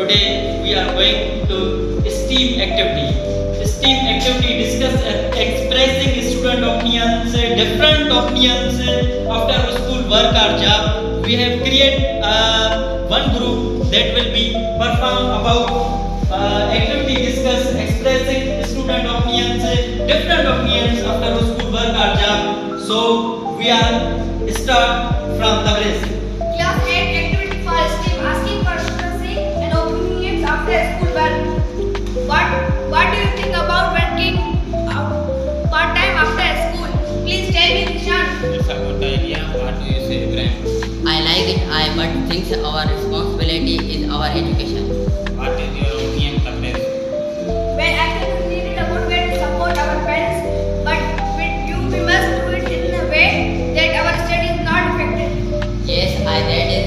Today we are going to STEAM activity. STEAM activity discuss expressing student opinions, different opinions after school work or job. We have created one group that will be perform about activity discuss expressing student opinions, different opinions after school work or job. So we are start from the basic. Class 8 activity for STEAM, asking for students and opinions after school work. What do you think about working part-time after school? Please tell me, Nishan. It's a good idea. What do you say, Ibrahim? I like it, but think our responsibility is our education. What is your opinion, Tabrez? Well, I think we needed a good way to support our parents, but we must do it in a way that our study is not affected. Yes, I read it